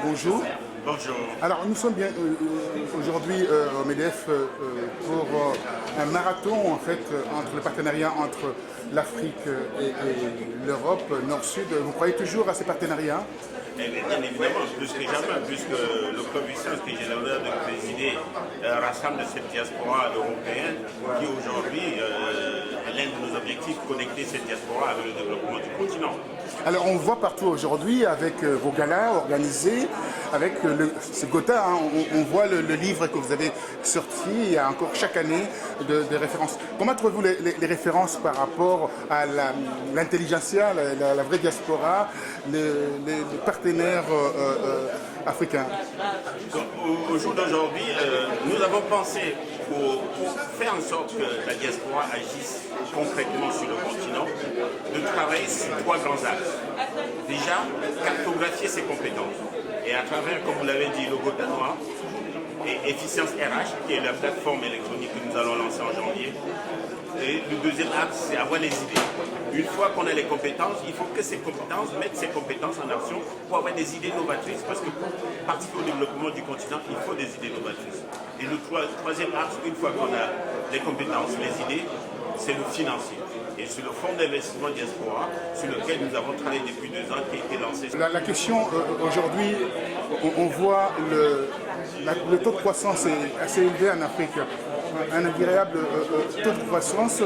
bonjour. Bonjour. Alors nous sommes bien aujourd'hui au MEDEF pour un marathon en fait entre le partenariat entre l'Afrique et l'Europe Nord-Sud. Vous croyez toujours à ces partenariats? Bien évidemment, plus que jamais, puisque le club Vicence que j'ai l'honneur de présider rassemble cette diaspora européenne qui aujourd'hui est l'un de nos objectifs, connecter cette diaspora avec le développement du continent. Alors on voit partout aujourd'hui avec vos galas organisés, avec ce Gotha, hein, on voit le livre que vous avez sorti, il y a encore chaque année de références. Comment trouvez-vous les références par rapport à l'intelligentsia, la vraie diaspora, les partenaires africains? Au jour d'aujourd'hui, nous avons pensé pour faire en sorte que la diaspora agisse concrètement sur le continent, de travailler sur trois grands axes. Déjà, cartographier ses compétences. Et à travers, comme vous l'avez dit, le Gotha Noir et Efficience RH, qui est la plateforme électronique que nous allons lancer en janvier. Et le deuxième axe, c'est avoir les idées. Une fois qu'on a les compétences, il faut que ces compétences mettent ces compétences en action pour avoir des idées novatrices. Parce que pour participer au développement du continent, il faut des idées novatrices. Et le troisième axe, une fois qu'on a les compétences, les idées, c'est le financier. Et c'est le fonds d'investissement diaspora sur lequel nous avons travaillé depuis 2 ans qui a été lancé. La question aujourd'hui, on voit le taux de croissance est assez élevé en Afrique. Un agréable taux de croissance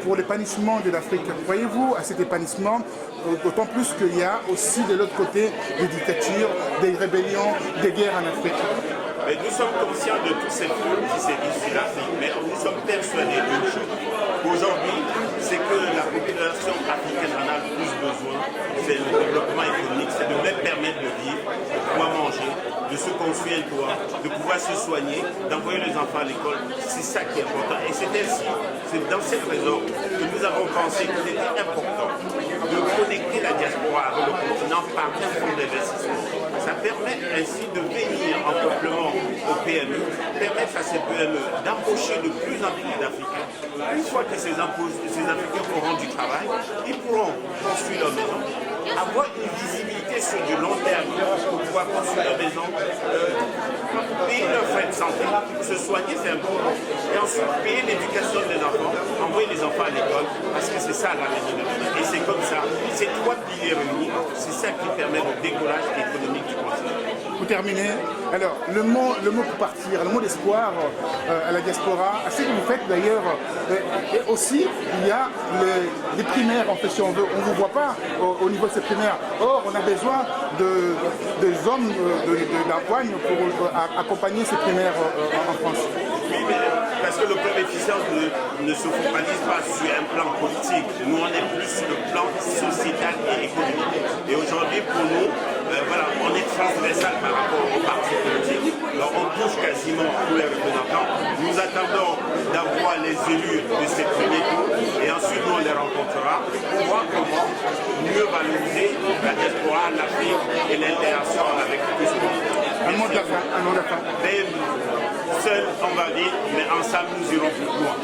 pour l'épanouissement de l'Afrique. Croyez-vous à cet épanouissement, d'autant plus qu'il y a aussi de l'autre côté des dictatures, des rébellions, des guerres en Afrique? Mais nous sommes conscients de tous ces flux qui sévissent sur l'Afrique, mais nous sommes persuadés d'une chose. Aujourd'hui, c'est que la population africaine en a le plus besoin, c'est le développement économique, c'est de leur permettre de vivre, de pouvoir manger, de se construire un toit, de pouvoir se soigner, d'envoyer les enfants à l'école. C'est ça qui est important. Et c'est ainsi, c'est dans cette raison que nous avons pensé qu'il était important de connecter la diaspora avec le continent par un fonds d'investissement. Ça permet ainsi de venir en complément aux PME, permettre à ces PME d'embaucher de plus en plus d'Africains. Une fois que ces Africains auront du travail, ils pourront construire leur maison, avoir une visibilité sur du long terme pour pouvoir construire leur maison, payer leurs frais de santé, se soigner, c'est important, et ensuite payer l'éducation des enfants, envoyer les enfants à l'école, parce que c'est ça la raison de demain. Et c'est comme ça, ces 3 piliers réunis, c'est ça qui permet le décollage économique du continent. Pour terminer, alors le mot pour partir, le mot d'espoir à la diaspora, à ce que vous faites d'ailleurs, et aussi il y a les primaires en fait, si on veut, on ne vous voit pas au niveau de ces primaires. Or, on a besoin des hommes d'empoigne pour accompagner ces primaires en France. Oui, mais parce que le club Efficience ne se focalise pas sur un plan politique. Nous, on est plus sur le plan sociétal et économique. Et aujourd'hui, pour nous, voilà, on est transversal par rapport aux partis politiques. Alors, on touche quasiment tous les représentants. Nous attendons d'avoir les élus de ces premiers tours. Et ensuite, nous, on les rencontrera pour voir comment mieux valoriser la diaspora, l'Afrique et l'interaction avec tous ce monde. Un mot de la fin, un mot de la fin. Seul, on va dire, mais ensemble, nous irons plus loin.